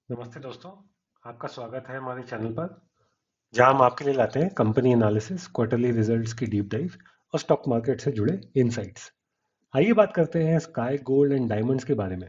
नमस्ते दोस्तों। आपका स्वागत है हमारे चैनल पर, जहां हम आपके लिए लाते हैं कंपनी एनालिसिस, क्वार्टरली रिजल्ट्स की डीप डाइव और स्टॉक मार्केट से जुड़े इनसाइट्स। आइए बात करते हैं स्काई गोल्ड एंड डायमंड्स के बारे में।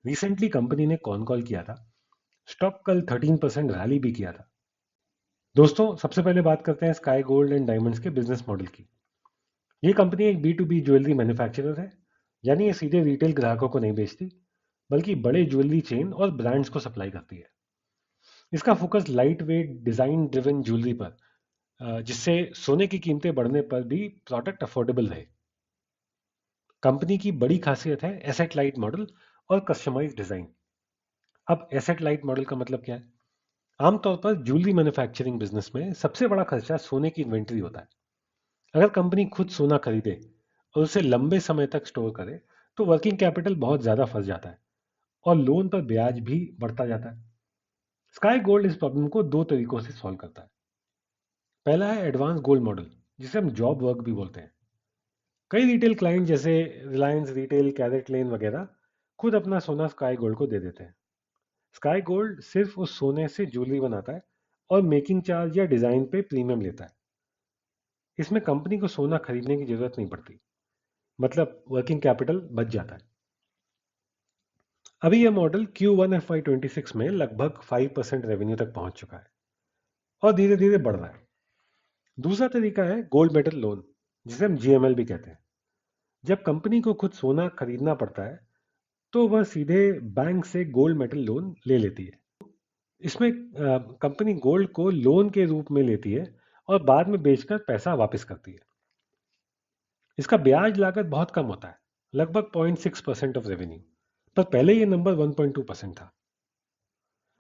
रिसेंटली कंपनी ने कॉल किया था। स्टॉक कल 13% रैली भी किया था। दोस्तों, सबसे पहले बात करते हैं स्काई गोल्ड एंड डायमंड्स के बिजनेस मॉडल की। ये कंपनी एक B2B ज्वेलरी मैन्युफैक्चरर है, यानी ये सीधे रिटेल ग्राहकों को नहीं बेचती, बल्कि बड़े ज्वेलरी चेन और ब्रांड्स को सप्लाई करती है। इसका focus light weight design driven jewellery पर, जिससे सोने की कीमतें बढ़ने पर भी प्रोडक्ट अफोर्डेबल रहे। कंपनी की बड़ी खासियत है एसेट लाइट मॉडल और कस्टमाइज डिजाइन। अब एसेट लाइट मॉडल का मतलब क्या है? आमतौर पर ज्वेलरी मैन्युफैक्चरिंग बिजनेस में सबसे बड़ा खर्चा सोने की इन्वेंट्री होता है। अगर कंपनी खुद सोना खरीदे और उसे लंबे समय तक स्टोर करे, तो वर्किंग कैपिटल बहुत ज्यादा फंस जाता है और लोन पर ब्याज भी बढ़ता जाता है। स्काई गोल्ड इस प्रॉब्लम को दो तरीकों से सॉल्व करता है। पहला है एडवांस गोल्ड मॉडल, जिसे हम जॉब वर्क भी बोलते हैं। कई रिटेल क्लाइंट जैसे रिलायंस रिटेल, कैरेट लेन वगैरह खुद अपना सोना स्काई गोल्ड को दे देते हैं। स्काई गोल्ड सिर्फ उस सोने से ज्वेलरी बनाता है और मेकिंग चार्ज या डिजाइन पे प्रीमियम लेता है। इसमें कंपनी को सोना खरीदने की जरूरत नहीं पड़ती, मतलब वर्किंग कैपिटल बच जाता है। अभी यह मॉडल Q1 FY26 में लगभग 5% रेवेन्यू तक पहुंच चुका है और धीरे धीरे बढ़ रहा है। दूसरा तरीका है गोल्ड मेडल लोन, जिसे हम GML भी कहते हैं। जब कंपनी को खुद सोना खरीदना पड़ता है, तो वह सीधे बैंक से गोल्ड मेटल लोन ले लेती है। इसमें कंपनी गोल्ड को लोन के रूप में लेती है और बाद में बेचकर पैसा वापस करती है। इसका ब्याज लागत बहुत कम होता है, लगभग 0.6% ऑफ रेवेन्यू, पर पहले ये नंबर 1.2% था।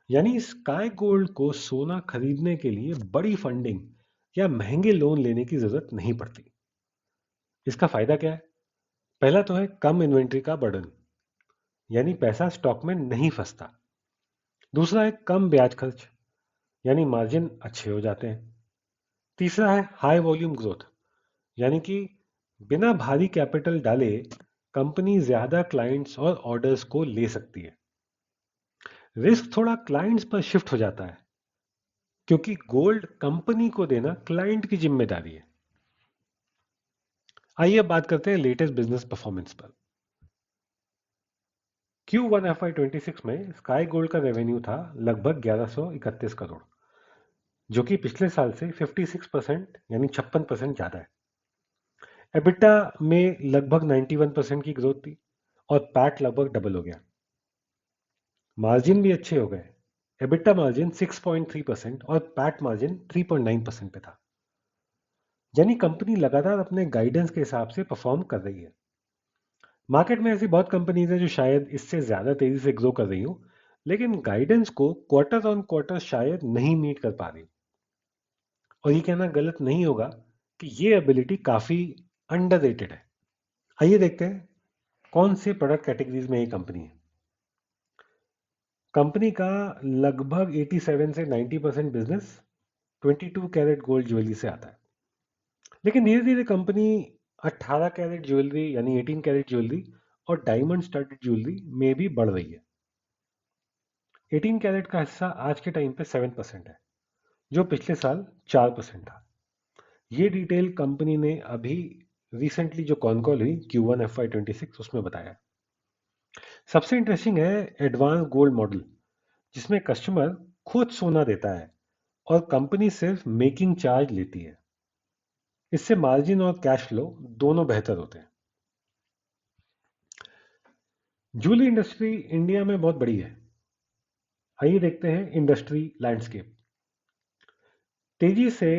यानी स्काई गोल्ड को सोना खरीदने के लिए बड़ी फंडिंग या महंगे लोन लेने की जरूरत नहीं पड़ती। इसका फायदा क्या है? पहला तो है कम इन्वेंट्री का बर्डन, यानी पैसा स्टॉक में नहीं फंसता। दूसरा है कम ब्याज खर्च, यानी मार्जिन अच्छे हो जाते हैं। तीसरा है हाई वॉल्यूम ग्रोथ, यानी कि बिना भारी कैपिटल डाले कंपनी ज्यादा क्लाइंट्स और ऑर्डर्स को ले सकती है। रिस्क थोड़ा क्लाइंट्स पर शिफ्ट हो जाता है, क्योंकि गोल्ड कंपनी को देना क्लाइंट की जिम्मेदारी है। आइए अब बात करते हैं लेटेस्ट बिजनेस परफॉर्मेंस पर। Q1 FY26 में स्काई गोल्ड का रेवेन्यू था लगभग 1131 करोड़, जो कि पिछले साल से 56% यानी 56% ज्यादा है। एबिटा में लगभग 91% की ग्रोथ थी और पैट लगभग डबल हो गया। मार्जिन भी अच्छे हो गए। एबिटा मार्जिन 6.3% और पैट मार्जिन 3.9% पे था। यानी कंपनी लगातार अपने गाइडेंस के हिसाब से परफॉर्म कर रही है। मार्केट में ऐसी बहुत कंपनीज है जो शायद इससे ज्यादा तेजी से ग्रो कर रही हो, लेकिन गाइडेंस को क्वार्टर ऑन क्वार्टर शायद नहीं मीट कर पा रही। और ये कहना गलत नहीं होगा कि ये एबिलिटी काफी अंडररेटेड है। आइए देखते हैं कौन से प्रोडक्ट कैटेगरीज में ये कंपनी है। कंपनी का लगभग 87 से 90% बिजनेस 22 कैरेट गोल्ड ज्वेलरी से आता है। लेकिन धीरे धीरे कंपनी 18 कैरेट ज्वेलरी यानी 18 कैरेट ज्वेलरी और डायमंड स्टड्ड ज्वेलरी में भी बढ़ रही है। 18 कैरेट का हिस्सा आज के टाइम पे 7% है, जो पिछले साल 4% था। ये डिटेल कंपनी ने अभी रिसेंटली जो कॉल हुई Q1 FY26 उसमें बताया। सबसे इंटरेस्टिंग है एडवांस गोल्ड मॉडल, जिसमें कस्टमर खुद सोना देता है और कंपनी सिर्फ मेकिंग चार्ज लेती है। इससे मार्जिन और कैश फ्लो दोनों बेहतर होते हैं। ज्वेलरी इंडस्ट्री इंडिया में बहुत बड़ी है। आइए देखते हैं इंडस्ट्री लैंडस्केप। तेजी से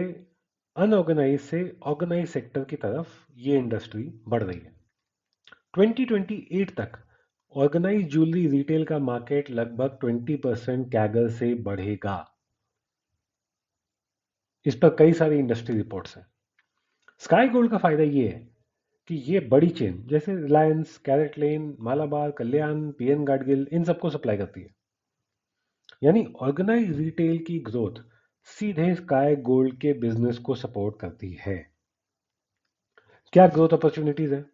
अनऑर्गेनाइज से ऑर्गेनाइज सेक्टर की तरफ ये इंडस्ट्री बढ़ रही है। 2028 तक ऑर्गेनाइज ज्वेलरी रिटेल का मार्केट लगभग 20% कैगर से बढ़ेगा। इस पर कई सारी इंडस्ट्री रिपोर्ट्स हैं। स्काई गोल्ड का फायदा ये है कि ये बड़ी चेन जैसे रिलायंस, कैरेट लेन, मालाबार, कल्याण, PN गाडगिल इन सबको सप्लाई करती है। यानी ऑर्गेनाइज रिटेल की ग्रोथ सीधे स्काई गोल्ड के बिजनेस को सपोर्ट करती है। क्या ग्रोथ अपॉर्चुनिटीज है?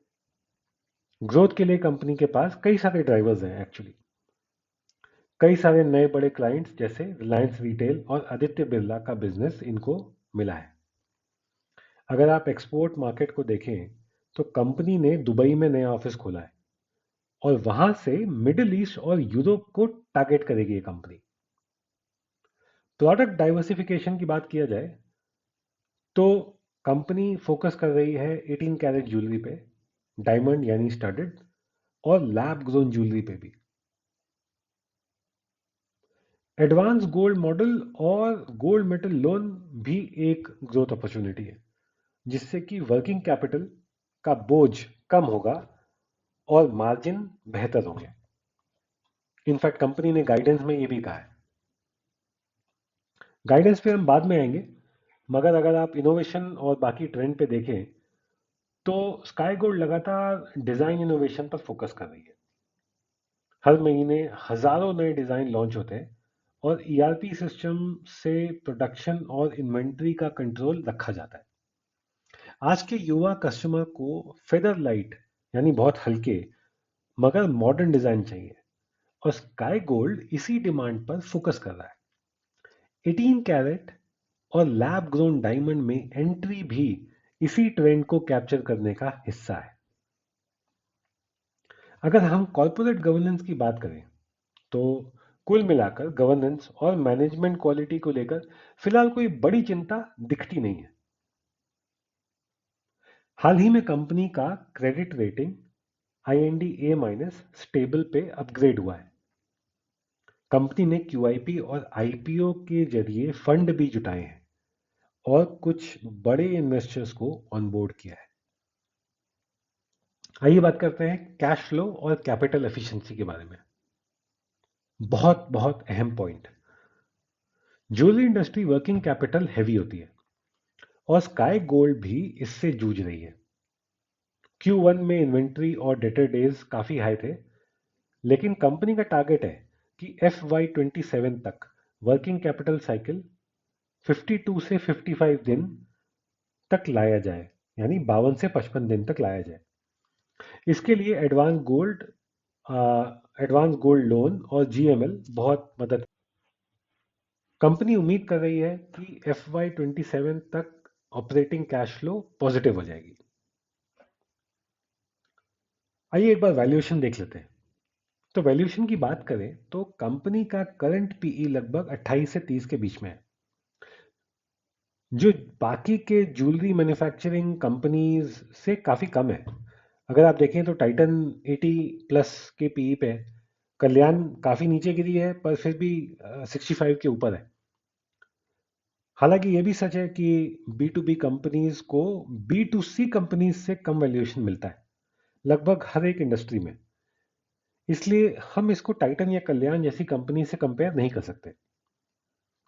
ग्रोथ के लिए कंपनी के पास कई सारे ड्राइवर्स हैं एक्चुअली। कई सारे नए बड़े क्लाइंट्स जैसे रिलायंस रिटेल और आदित्य बिरला का बिजनेस इनको मिला है। अगर आप एक्सपोर्ट मार्केट को देखें तो कंपनी ने दुबई में नया ऑफिस खोला है और वहां से मिडिल ईस्ट और यूरोप को टारगेट करेगी ये कंपनी। प्रोडक्ट डाइवर्सिफिकेशन की बात किया जाए तो कंपनी फोकस कर रही है 18 कैरेट ज्वेलरी पे, डायमंड यानी स्टडेड, और लैब ग्रोन ज्वेलरी पे भी। एडवांस गोल्ड मॉडल और गोल्ड मेटल लोन भी एक ग्रोथ अपॉर्चुनिटी है, जिससे कि वर्किंग कैपिटल का बोझ कम होगा और मार्जिन बेहतर होंगे। इनफैक्ट कंपनी ने गाइडेंस में ये भी कहा है। गाइडेंस पे हम बाद में आएंगे, मगर अगर आप इनोवेशन और बाकी ट्रेंड पे देखें तो स्काई गोल्ड लगातार डिजाइन इनोवेशन पर फोकस कर रही है। हर महीने हजारों नए डिजाइन लॉन्च होते हैं और ईआरपी सिस्टम से प्रोडक्शन और इन्वेंट्री का कंट्रोल रखा जाता है। आज के युवा कस्टमर को फेदर लाइट यानी बहुत हल्के मगर मॉडर्न डिजाइन चाहिए, और स्काई गोल्ड इसी डिमांड पर फोकस कर रहा है। 18 कैरेट और लैब ग्रोन डायमंड में एंट्री भी इसी ट्रेंड को कैप्चर करने का हिस्सा है। अगर हम कॉर्पोरेट गवर्नेंस की बात करें तो कुल मिलाकर गवर्नेंस और मैनेजमेंट क्वालिटी को लेकर फिलहाल कोई बड़ी चिंता दिखती नहीं है। हाल ही में कंपनी का credit rating IND A- stable पे अपग्रेड हुआ है। कंपनी ने QIP और IPO के जरिए फंड भी जुटाए हैं और कुछ बड़े इन्वेस्टर्स को ऑनबोर्ड किया है। आइए बात करते हैं कैश फ्लो और कैपिटल एफिशिएंसी के बारे में। बहुत बहुत अहम point. Jewellery industry working capital heavy होती है और स्काई गोल्ड भी इससे जूझ रही है। Q1 में इन्वेंट्री और डेटर डेज काफी हाई थे, लेकिन कंपनी का टारगेट है कि FY27 तक वर्किंग कैपिटल साइकिल 52 से 55 दिन तक लाया जाए, यानी 52 से 55 दिन तक लाया जाए। इसके लिए एडवांस गोल्ड लोन और GML बहुत मदद। कंपनी उम्मीद कर रही है कि FY27 तक ऑपरेटिंग कैश फ्लो पॉजिटिव हो जाएगी। आइए एक बार वैल्यूएशन देख लेते हैं। तो वैल्यूएशन की बात करें तो कंपनी का करंट PE लगभग 28 से 30 के बीच में है, जो बाकी के ज्वेलरी मैन्युफैक्चरिंग कंपनीज से काफ़ी कम है। अगर आप देखें तो टाइटन 80 प्लस के PE पे है, कल्याण काफ़ी नीचे गिरी है पर फिर भी 65 के ऊपर है। हालांकि ये भी सच है कि B2B कंपनीज को B2C कंपनीज से कम वैल्यूएशन मिलता है लगभग हर एक इंडस्ट्री में। इसलिए हम इसको टाइटन या कल्याण जैसी कंपनी से कंपेयर नहीं कर सकते।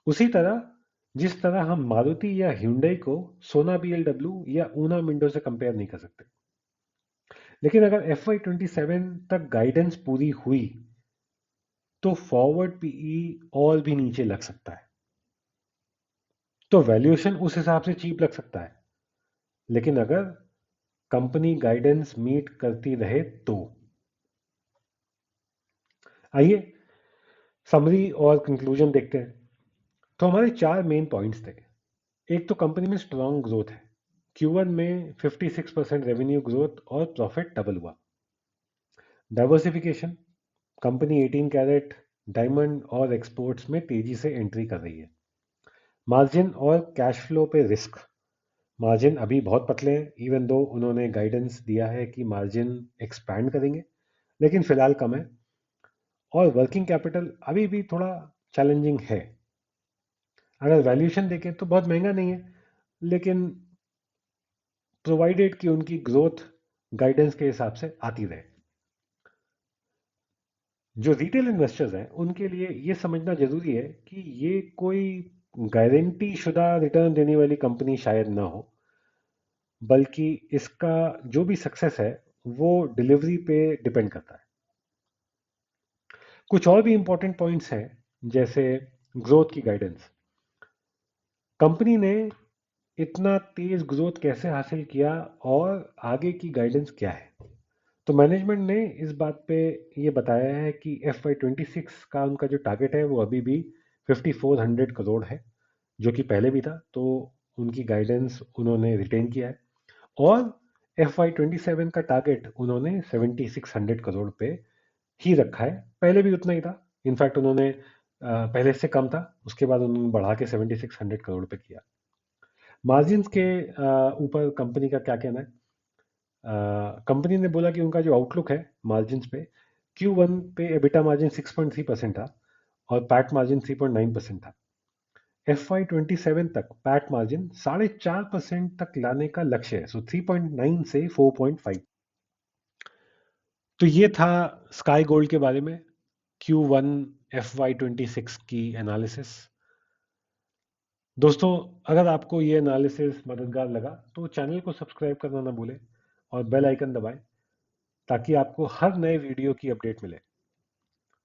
उसी तरह जिस तरह हम मारुति या Hyundai को सोना BLW या ऊना मिंडो से कंपेयर नहीं कर सकते। लेकिन अगर FY27 तक गाइडेंस पूरी हुई तो फॉरवर्ड PE और भी नीचे लग सकता है। तो वैल्यूएशन उस हिसाब से चीप लग सकता है, लेकिन अगर कंपनी गाइडेंस मीट करती रहे तो। आइए समरी और कंक्लूजन देखते हैं। तो हमारे चार मेन पॉइंट्स थे। एक तो कंपनी में स्ट्रांग ग्रोथ है। Q1 में 56% रेवेन्यू ग्रोथ और प्रॉफिट डबल हुआ। डाइवर्सिफिकेशन, कंपनी 18 कैरेट डायमंड और एक्सपोर्ट्स में तेजी से एंट्री कर रही है। मार्जिन और कैश फ्लो पे रिस्क। मार्जिन अभी बहुत पतले हैं, इवन दो उन्होंने गाइडेंस दिया है कि मार्जिन एक्सपैंड करेंगे, लेकिन फिलहाल कम है। और वर्किंग कैपिटल अभी भी थोड़ा चैलेंजिंग है। अगर वैल्यूएशन देखें तो बहुत महंगा नहीं है, लेकिन प्रोवाइडेड कि उनकी ग्रोथ गाइडेंस के हिसाब से आती रहे। जो रिटेल इन्वेस्टर्स हैं उनके लिए ये समझना जरूरी है कि ये कोई गारंटी शुदा रिटर्न देने वाली कंपनी शायद ना हो, बल्कि इसका जो भी सक्सेस है वो डिलीवरी पे डिपेंड करता है। कुछ और भी इंपॉर्टेंट पॉइंट्स हैं, जैसे ग्रोथ की गाइडेंस। कंपनी ने इतना तेज ग्रोथ कैसे हासिल किया और आगे की गाइडेंस क्या है। तो मैनेजमेंट ने इस बात पे ये बताया है कि FY26 का उनका जो टारगेट है वो अभी भी 5400 करोड़ है, जो कि पहले भी था। तो उनकी गाइडेंस उन्होंने रिटेन किया है। और FY27 का टारगेट उन्होंने 7600 करोड़ पे ही रखा है। पहले भी उतना ही था। इनफैक्ट उन्होंने पहले से कम था, उसके बाद उन्होंने बढ़ा के 7600 करोड़ पे किया। मार्जिन के ऊपर कंपनी का क्या कहना है? कंपनी ने बोला कि उनका जो आउटलुक है मार्जिन पे, Q1 पे एबिटा मार्जिन 6.3% था और पैट मार्जिन 3.9% था। FY27 तक पैट मार्जिन 4.5% तक लाने का लक्ष्य है। सो 3.9 से 4.5। तो ये था स्काई गोल्ड के बारे में Q1 FY26 की एनालिसिस। दोस्तों, अगर आपको ये एनालिसिस मददगार लगा तो चैनल को सब्सक्राइब करना ना भूलें और बेल आइकन दबाएं, ताकि आपको हर नए वीडियो की अपडेट मिले।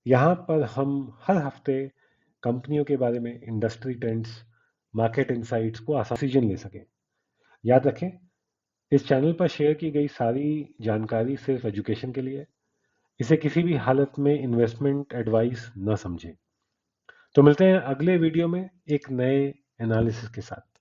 यहाँ पर हम हर हफ्ते कंपनियों के बारे में, इंडस्ट्री ट्रेंड्स, मार्केट इंसाइट्स को आसान ले सकें। याद रखें, इस चैनल पर शेयर की गई सारी जानकारी सिर्फ एजुकेशन के लिए है। इसे किसी भी हालत में इन्वेस्टमेंट एडवाइस न समझें। तो मिलते हैं अगले वीडियो में एक नए एनालिसिस के साथ।